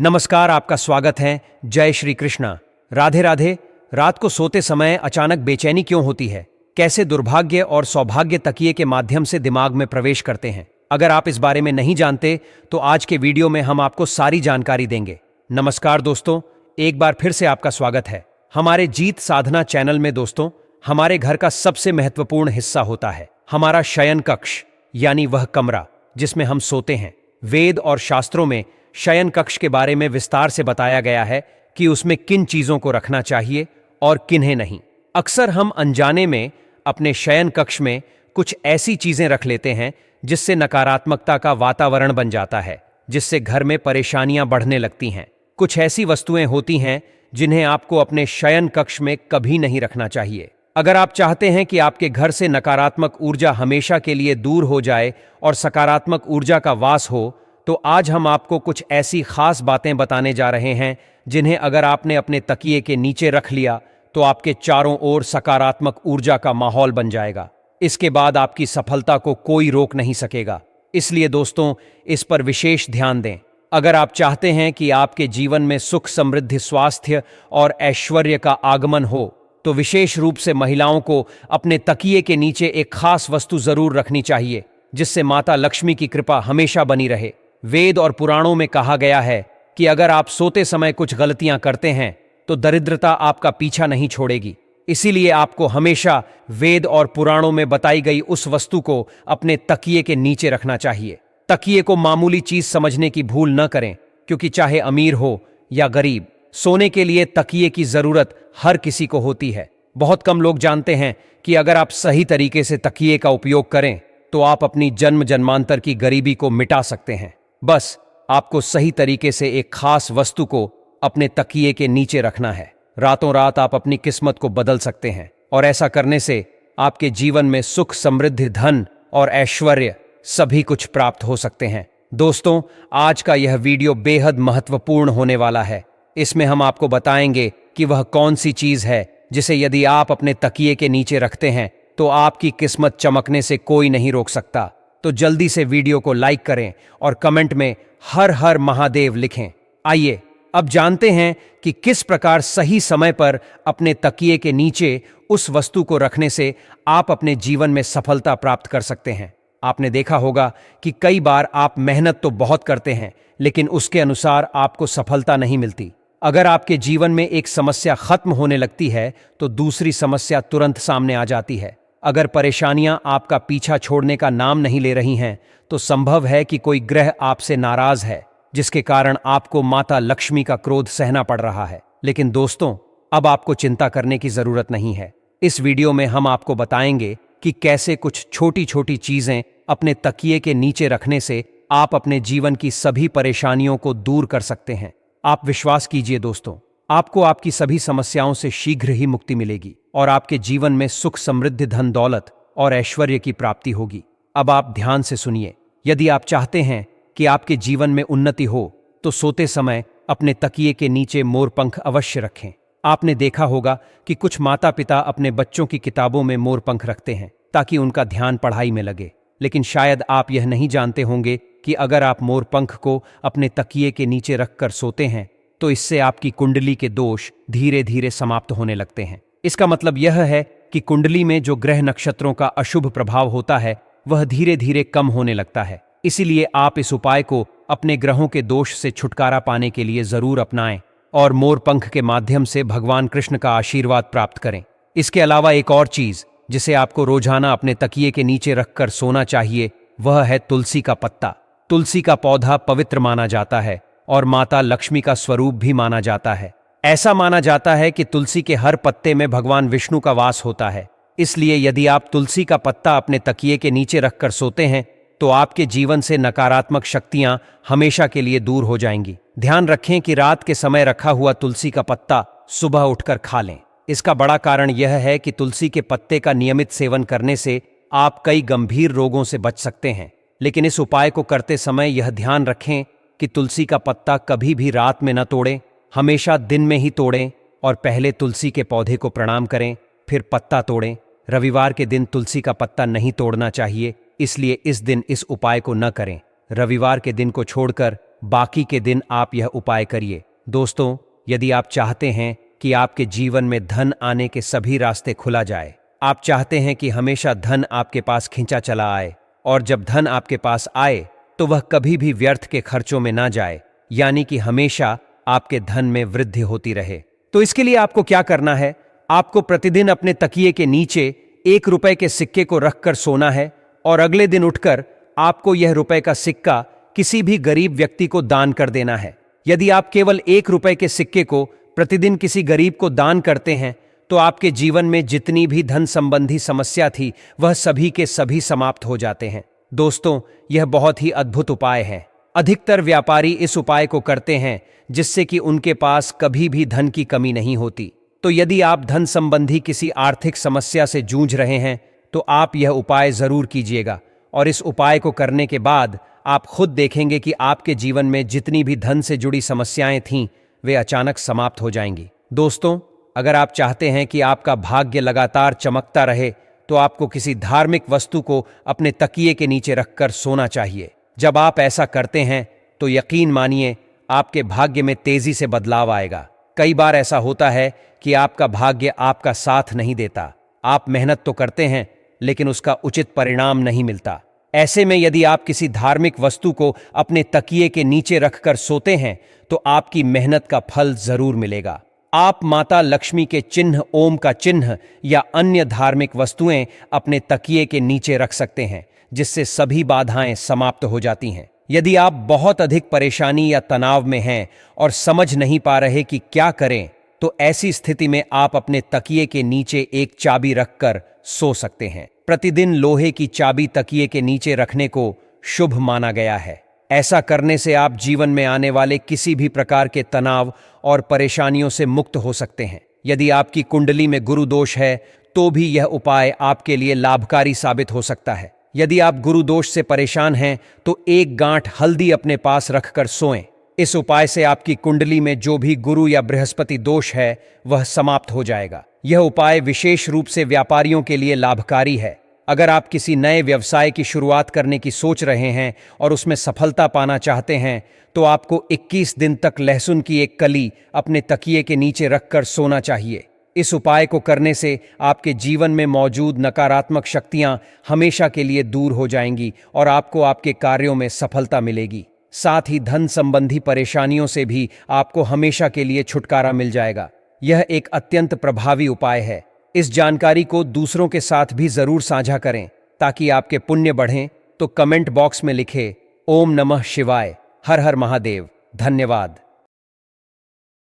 नमस्कार, आपका स्वागत है। जय श्री कृष्णा। राधे राधे। रात को सोते समय अचानक बेचैनी क्यों होती है? कैसे दुर्भाग्य और सौभाग्य तकिए के माध्यम से दिमाग में प्रवेश करते हैं? अगर आप इस बारे में नहीं जानते तो आज के वीडियो में हम आपको सारी जानकारी देंगे। नमस्कार दोस्तों, एक बार फिर से आपका स्वागत है हमारे जीत साधना चैनल में। दोस्तों, हमारे घर का सबसे महत्वपूर्ण हिस्सा होता है हमारा शयन कक्ष, यानी वह कमरा जिसमें हम सोते हैं। वेद और शास्त्रों में शयन कक्ष के बारे में विस्तार से बताया गया है कि उसमें किन चीजों को रखना चाहिए और किन्हें नहीं। अक्सर हम अनजाने में अपने शयन कक्ष में कुछ ऐसी चीजें रख लेते हैं जिससे नकारात्मकता का वातावरण बन जाता है, जिससे घर में परेशानियां बढ़ने लगती हैं। कुछ ऐसी वस्तुएं होती हैं जिन्हें आपको अपने शयन कक्ष में कभी नहीं रखना चाहिए। अगर आप चाहते हैं कि आपके घर से नकारात्मक ऊर्जा हमेशा के लिए दूर हो जाए और सकारात्मक ऊर्जा का वास हो, तो आज हम आपको कुछ ऐसी खास बातें बताने जा रहे हैं जिन्हें अगर आपने अपने तकिए के नीचे रख लिया तो आपके चारों ओर सकारात्मक ऊर्जा का माहौल बन जाएगा। इसके बाद आपकी सफलता को कोई रोक नहीं सकेगा। इसलिए दोस्तों, इस पर विशेष ध्यान दें। अगर आप चाहते हैं कि आपके जीवन में सुख, समृद्धि, स्वास्थ्य और ऐश्वर्य का आगमन हो, तो विशेष रूप से महिलाओं को अपने तकिए के नीचे एक खास वस्तु जरूर रखनी चाहिए जिससे माता लक्ष्मी की कृपा हमेशा बनी रहे। वेद और पुराणों में कहा गया है कि अगर आप सोते समय कुछ गलतियां करते हैं तो दरिद्रता आपका पीछा नहीं छोड़ेगी। इसीलिए आपको हमेशा वेद और पुराणों में बताई गई उस वस्तु को अपने तकिए के नीचे रखना चाहिए। तकिए को मामूली चीज समझने की भूल न करें, क्योंकि चाहे अमीर हो या गरीब, सोने के लिए तकिए की जरूरत हर किसी को होती है। बहुत कम लोग जानते हैं कि अगर आप सही तरीके से तकिए का उपयोग करें तो आप अपनी जन्म जन्मांतर की गरीबी को मिटा सकते हैं। बस आपको सही तरीके से एक खास वस्तु को अपने तकिए के नीचे रखना है। रातों रात आप अपनी किस्मत को बदल सकते हैं और ऐसा करने से आपके जीवन में सुख, समृद्धि, धन और ऐश्वर्य सभी कुछ प्राप्त हो सकते हैं। दोस्तों, आज का यह वीडियो बेहद महत्वपूर्ण होने वाला है। इसमें हम आपको बताएंगे कि वह कौन सी चीज है जिसे यदि आप अपने तकिए के नीचे रखते हैं तो आपकी किस्मत चमकने से कोई नहीं रोक सकता। तो जल्दी से वीडियो को लाइक करें और कमेंट में हर हर महादेव लिखें। आइए अब जानते हैं कि किस प्रकार सही समय पर अपने तकिए के नीचे उस वस्तु को रखने से आप अपने जीवन में सफलता प्राप्त कर सकते हैं। आपने देखा होगा कि कई बार आप मेहनत तो बहुत करते हैं, लेकिन उसके अनुसार आपको सफलता नहीं मिलती। अगर आपके जीवन में एक समस्या खत्म होने लगती है तो दूसरी समस्या तुरंत सामने आ जाती है। अगर परेशानियां आपका पीछा छोड़ने का नाम नहीं ले रही हैं तो संभव है कि कोई ग्रह आपसे नाराज है, जिसके कारण आपको माता लक्ष्मी का क्रोध सहना पड़ रहा है। लेकिन दोस्तों, अब आपको चिंता करने की जरूरत नहीं है। इस वीडियो में हम आपको बताएंगे कि कैसे कुछ छोटी छोटी चीजें अपने तकिए के नीचे रखने से आप अपने जीवन की सभी परेशानियों को दूर कर सकते हैं। आप विश्वास कीजिए दोस्तों, आपको आपकी सभी समस्याओं से शीघ्र ही मुक्ति मिलेगी और आपके जीवन में सुख, समृद्धि, धन, दौलत और ऐश्वर्य की प्राप्ति होगी। अब आप ध्यान से सुनिए। यदि आप चाहते हैं कि आपके जीवन में उन्नति हो तो सोते समय अपने तकिए के नीचे मोरपंख अवश्य रखें। आपने देखा होगा कि कुछ माता पिता अपने बच्चों की किताबों में मोरपंख रखते हैं ताकि उनका ध्यान पढ़ाई में लगे। लेकिन शायद आप यह नहीं जानते होंगे कि अगर आप मोरपंख को अपने तकिए के नीचे रखकर सोते हैं तो इससे आपकी कुंडली के दोष धीरे धीरे समाप्त होने लगते हैं। इसका मतलब यह है कि कुंडली में जो ग्रह नक्षत्रों का अशुभ प्रभाव होता है वह धीरे धीरे कम होने लगता है। इसीलिए आप इस उपाय को अपने ग्रहों के दोष से छुटकारा पाने के लिए जरूर अपनाएं और मोरपंख के माध्यम से भगवान कृष्ण का आशीर्वाद प्राप्त करें। इसके अलावा एक और चीज जिसे आपको रोजाना अपने तकिए के नीचे रखकर सोना चाहिए वह है तुलसी का पत्ता। तुलसी का पौधा पवित्र माना जाता है और माता लक्ष्मी का स्वरूप भी माना जाता है। ऐसा माना जाता है कि तुलसी के हर पत्ते में भगवान विष्णु का वास होता है। इसलिए यदि आप तुलसी का पत्ता अपने तकिए के नीचे रखकर सोते हैं तो आपके जीवन से नकारात्मक शक्तियां हमेशा के लिए दूर हो जाएंगी। ध्यान रखें कि रात के समय रखा हुआ तुलसी का पत्ता सुबह उठकर खा लें। इसका बड़ा कारण यह है कि तुलसी के पत्ते का नियमित सेवन करने से आप कई गंभीर रोगों से बच सकते हैं। लेकिन इस उपाय को करते समय यह ध्यान रखें कि तुलसी का पत्ता कभी भी रात में न तोड़ें, हमेशा दिन में ही तोड़ें और पहले तुलसी के पौधे को प्रणाम करें, फिर पत्ता तोड़ें। रविवार के दिन तुलसी का पत्ता नहीं तोड़ना चाहिए, इसलिए इस दिन इस उपाय को न करें। रविवार के दिन को छोड़कर बाकी के दिन आप यह उपाय करिए। दोस्तों, यदि आप चाहते हैं कि आपके जीवन में धन आने के सभी रास्ते खुला जाए, आप चाहते हैं कि हमेशा धन आपके पास खींचा चला आए, और जब धन आपके पास आए तो वह कभी भी व्यर्थ के खर्चों में ना जाए, यानी कि हमेशा आपके धन में वृद्धि होती रहे, तो इसके लिए आपको क्या करना है? आपको प्रतिदिन अपने तकिए के नीचे 1 रुपए के सिक्के को रखकर सोना है, और अगले दिन उठकर आपको यह रुपए का सिक्का किसी भी गरीब व्यक्ति को दान कर देना है। यदि आप केवल 1 रुपए के सिक्के को प्रतिदिन किसी गरीब को दान करते हैं, तो आपके जीवन में जितनी भी धन संबंधी समस्या थी वह सभी के सभी समाप्त हो जाते हैं। दोस्तों, यह बहुत ही अद्भुत उपाय है। अधिकतर व्यापारी इस उपाय को करते हैं जिससे कि उनके पास कभी भी धन की कमी नहीं होती। तो यदि आप धन संबंधी किसी आर्थिक समस्या से जूझ रहे हैं तो आप यह उपाय जरूर कीजिएगा, और इस उपाय को करने के बाद आप खुद देखेंगे कि आपके जीवन में जितनी भी धन से जुड़ी समस्याएं थीं वे अचानक समाप्त हो जाएंगी। दोस्तों, अगर आप चाहते हैं कि आपका भाग्य लगातार चमकता रहे तो आपको किसी धार्मिक वस्तु को अपने तकिए के नीचे रखकर सोना चाहिए। जब आप ऐसा करते हैं तो यकीन मानिए आपके भाग्य में तेजी से बदलाव आएगा। कई बार ऐसा होता है कि आपका भाग्य आपका साथ नहीं देता। आप मेहनत तो करते हैं लेकिन उसका उचित परिणाम नहीं मिलता। ऐसे में यदि आप किसी धार्मिक वस्तु को अपने तकिए के नीचे रखकर सोते हैं तो आपकी मेहनत का फल जरूर मिलेगा। आप माता लक्ष्मी के चिन्ह, ओम का चिन्ह या अन्य धार्मिक वस्तुएं अपने तकिए के नीचे रख सकते हैं, जिससे सभी बाधाएं समाप्त हो जाती हैं। यदि आप बहुत अधिक परेशानी या तनाव में हैं और समझ नहीं पा रहे कि क्या करें, तो ऐसी स्थिति में आप अपने तकिए के नीचे एक चाबी रखकर सो सकते हैं। प्रतिदिन लोहे की चाबी तकिए के नीचे रखने को शुभ माना गया है। ऐसा करने से आप जीवन में आने वाले किसी भी प्रकार के तनाव और परेशानियों से मुक्त हो सकते हैं। यदि आपकी कुंडली में गुरु दोष है तो भी यह उपाय आपके लिए लाभकारी साबित हो सकता है। यदि आप गुरु दोष से परेशान हैं तो 1 गांठ हल्दी अपने पास रखकर सोएं। इस उपाय से आपकी कुंडली में जो भी गुरु या बृहस्पति दोष है वह समाप्त हो जाएगा। यह उपाय विशेष रूप से व्यापारियों के लिए लाभकारी है। अगर आप किसी नए व्यवसाय की शुरुआत करने की सोच रहे हैं और उसमें सफलता पाना चाहते हैं तो आपको 21 दिन तक लहसुन की एक कली अपने तकिए के नीचे रखकर सोना चाहिए। इस उपाय को करने से आपके जीवन में मौजूद नकारात्मक शक्तियां हमेशा के लिए दूर हो जाएंगी और आपको आपके कार्यों में सफलता मिलेगी। साथ ही धन संबंधी परेशानियों से भी आपको हमेशा के लिए छुटकारा मिल जाएगा। यह एक अत्यंत प्रभावी उपाय है। इस जानकारी को दूसरों के साथ भी जरूर साझा करें ताकि आपके पुण्य बढ़ें। तो कमेंट बॉक्स में लिखें ओम नमः शिवाय, हर हर महादेव। धन्यवाद।